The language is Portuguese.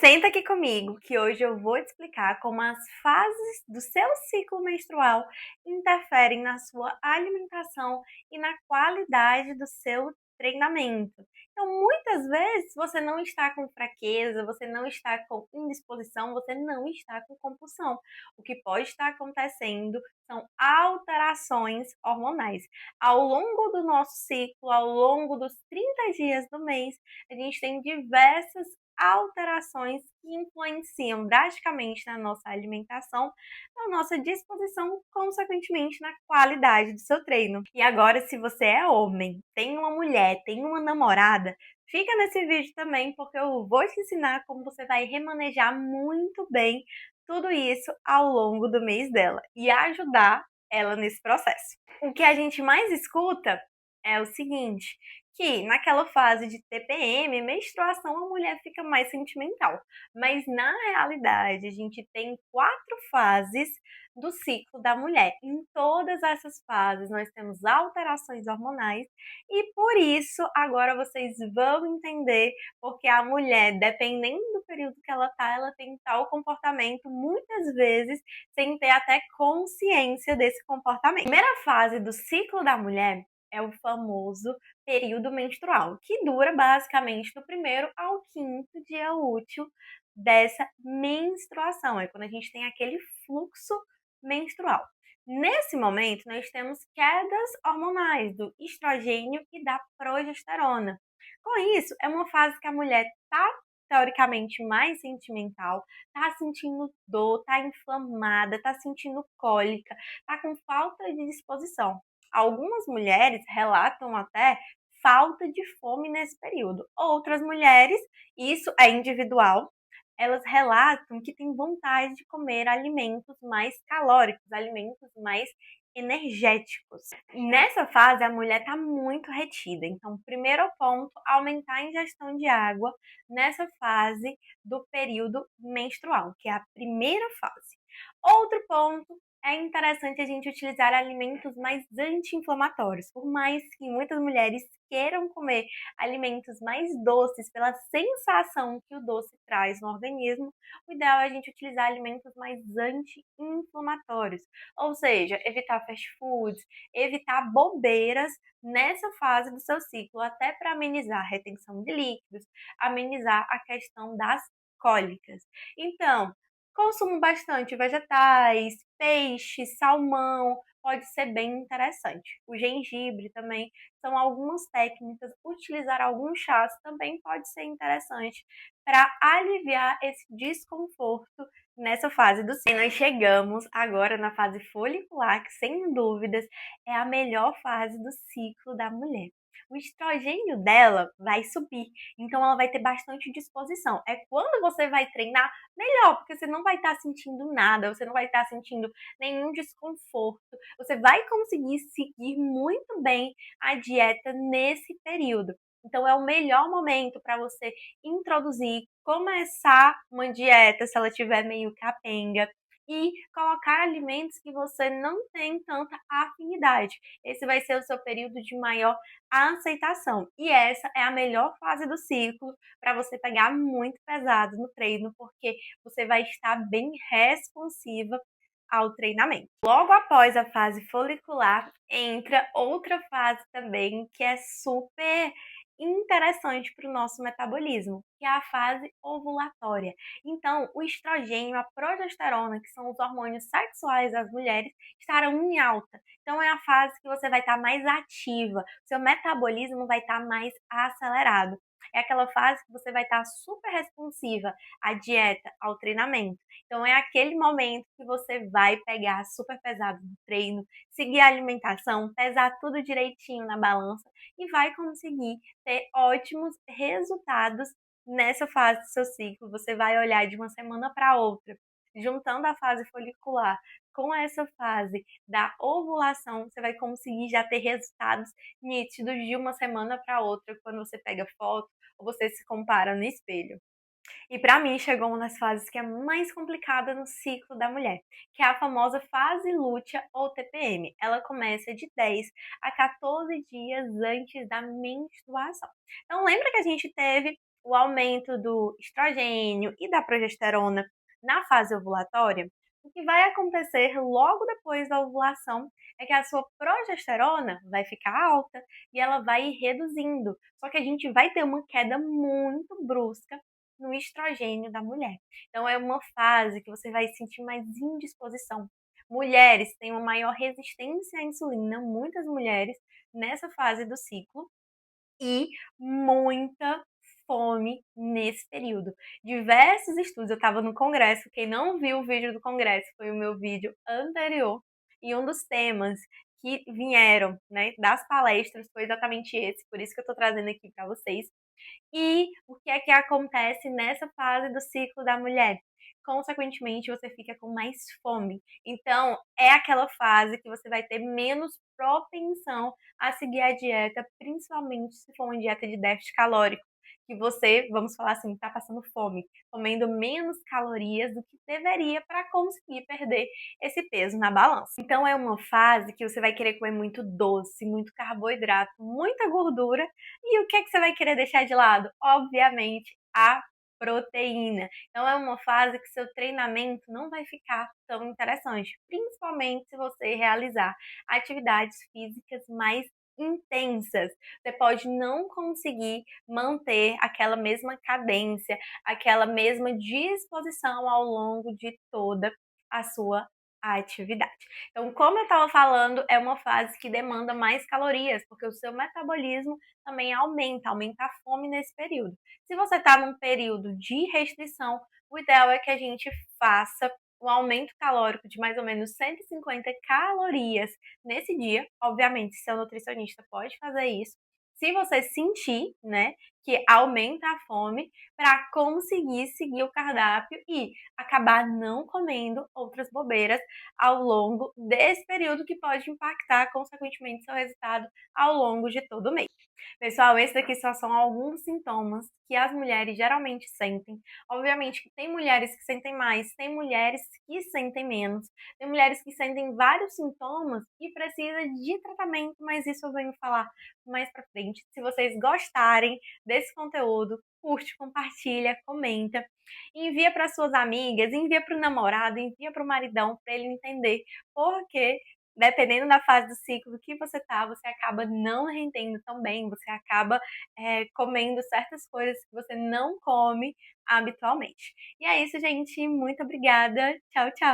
Senta aqui comigo, que hoje eu vou te explicar como as fases do seu ciclo menstrual interferem na sua alimentação e na qualidade do seu treinamento. Então, muitas vezes você não está com fraqueza, você não está com indisposição, você não está com compulsão. O que pode estar acontecendo são alterações hormonais. Ao longo do nosso ciclo, ao longo dos 30 dias do mês, a gente tem diversas alterações que influenciam drasticamente na nossa alimentação, na nossa disposição, consequentemente na qualidade do seu treino. E agora, se você é homem, tem uma mulher, tem uma namorada, fica nesse vídeo também, porque eu vou te ensinar como você vai remanejar muito bem tudo isso ao longo do mês dela e ajudar ela nesse processo. O que a gente mais escuta é o seguinte, que naquela fase de TPM, menstruação, a mulher fica mais sentimental. Mas na realidade, a gente tem 4 fases do ciclo da mulher. Em todas essas fases, nós temos alterações hormonais e por isso agora vocês vão entender porque a mulher, dependendo do período que ela tem tal comportamento, muitas vezes sem ter até consciência desse comportamento. A primeira fase do ciclo da mulher é o famoso período menstrual, que dura basicamente do primeiro ao quinto dia útil dessa menstruação. É quando a gente tem aquele fluxo menstrual. Nesse momento, nós temos quedas hormonais do estrogênio e da progesterona. Com isso, é uma fase que a mulher está teoricamente mais sentimental, tá sentindo dor, tá inflamada, tá sentindo cólica, tá com falta de disposição. Algumas mulheres relatam até falta de fome nesse período. Outras mulheres, isso é individual, elas relatam que têm vontade de comer alimentos mais calóricos, alimentos mais energéticos. Nessa fase, a mulher está muito retida. Então, primeiro ponto, aumentar a ingestão de água nessa fase do período menstrual, que é a primeira fase. Outro ponto, é interessante a gente utilizar alimentos mais anti-inflamatórios. Por mais que muitas mulheres queiram comer alimentos mais doces pela sensação que o doce traz no organismo, o ideal é a gente utilizar alimentos mais anti-inflamatórios. Ou seja, evitar fast foods, evitar bobeiras nessa fase do seu ciclo, até para amenizar a retenção de líquidos, amenizar a questão das cólicas. Então, consumo bastante vegetais, peixe, salmão, pode ser bem interessante. O gengibre também são algumas técnicas, utilizar alguns chás também pode ser interessante para aliviar esse desconforto nessa fase do ciclo. E nós chegamos agora na fase folicular, que sem dúvidas é a melhor fase do ciclo da mulher. O estrogênio dela vai subir, então ela vai ter bastante disposição. É quando você vai treinar, melhor, porque você não vai estar sentindo nada, você não vai estar sentindo nenhum desconforto, você vai conseguir seguir muito bem a dieta nesse período. Então é o melhor momento para você introduzir, começar uma dieta se ela estiver meio capenga e colocar alimentos que você não tem tanta afinidade. Esse vai ser o seu período de maior aceitação. E essa é a melhor fase do ciclo para você pegar muito pesado no treino, porque você vai estar bem responsiva ao treinamento. Logo após a fase folicular, entra outra fase também que é super interessante para o nosso metabolismo, que é a fase ovulatória. Então, o estrogênio, a progesterona, que são os hormônios sexuais das mulheres, estarão em alta. Então, é a fase que você vai estar mais ativa, seu metabolismo vai estar mais acelerado. É aquela fase que você vai estar super responsiva à dieta, ao treinamento. Então, é aquele momento que você vai pegar super pesado no treino, seguir a alimentação, pesar tudo direitinho na balança e vai conseguir ter ótimos resultados nessa fase do seu ciclo. Você vai olhar de uma semana para outra, juntando a fase folicular com essa fase da ovulação, você vai conseguir já ter resultados nítidos de uma semana para outra quando você pega foto ou você se compara no espelho. E para mim chegou uma das fases que é mais complicada no ciclo da mulher, que é a famosa fase lútea ou TPM. Ela começa de 10 a 14 dias antes da menstruação. Então lembra que a gente teve o aumento do estrogênio e da progesterona na fase ovulatória, o que vai acontecer logo depois da ovulação é que a sua progesterona vai ficar alta e ela vai ir reduzindo. Só que a gente vai ter uma queda muito brusca no estrogênio da mulher. Então é uma fase que você vai sentir mais indisposição. Mulheres têm uma maior resistência à insulina, muitas mulheres nessa fase do ciclo, e muita fome nesse período. Diversos estudos, eu estava no congresso, quem não viu o vídeo do congresso foi o meu vídeo anterior, e um dos temas que vieram, né, das palestras foi exatamente esse, por isso que eu estou trazendo aqui para vocês. E o que é que acontece nessa fase do ciclo da mulher? Consequentemente, você fica com mais fome. Então, é aquela fase que você vai ter menos propensão a seguir a dieta, principalmente se for uma dieta de déficit calórico, que você, vamos falar assim, está passando fome, comendo menos calorias do que deveria para conseguir perder esse peso na balança. Então, é uma fase que você vai querer comer muito doce, muito carboidrato, muita gordura. E o que é que você vai querer deixar de lado? Obviamente, a proteína. Então é uma fase que seu treinamento não vai ficar tão interessante, principalmente se você realizar atividades físicas mais intensas. Você pode não conseguir manter aquela mesma cadência, aquela mesma disposição ao longo de toda a sua atividade. Então, como eu estava falando, é uma fase que demanda mais calorias, porque o seu metabolismo também aumenta a fome nesse período. Se você está num período de restrição, o ideal é que a gente faça um aumento calórico de mais ou menos 150 calorias nesse dia. Obviamente, seu nutricionista pode fazer isso. Se você sentir, né, que aumenta a fome, para conseguir seguir o cardápio e acabar não comendo outras bobeiras ao longo desse período que pode impactar, consequentemente, seu resultado ao longo de todo o mês. Pessoal, esses daqui só são alguns sintomas que as mulheres geralmente sentem. Obviamente que tem mulheres que sentem mais, tem mulheres que sentem menos, tem mulheres que sentem vários sintomas e precisa de tratamento, mas isso eu venho falar mais pra frente. Se vocês gostarem desse conteúdo, curte, compartilha, comenta, envia para suas amigas, envia para o namorado, envia para o maridão para ele entender porque dependendo da fase do ciclo que você tá, você acaba não rendendo tão bem, você acaba comendo certas coisas que você não come habitualmente. E é isso, gente. Muito obrigada. Tchau, tchau.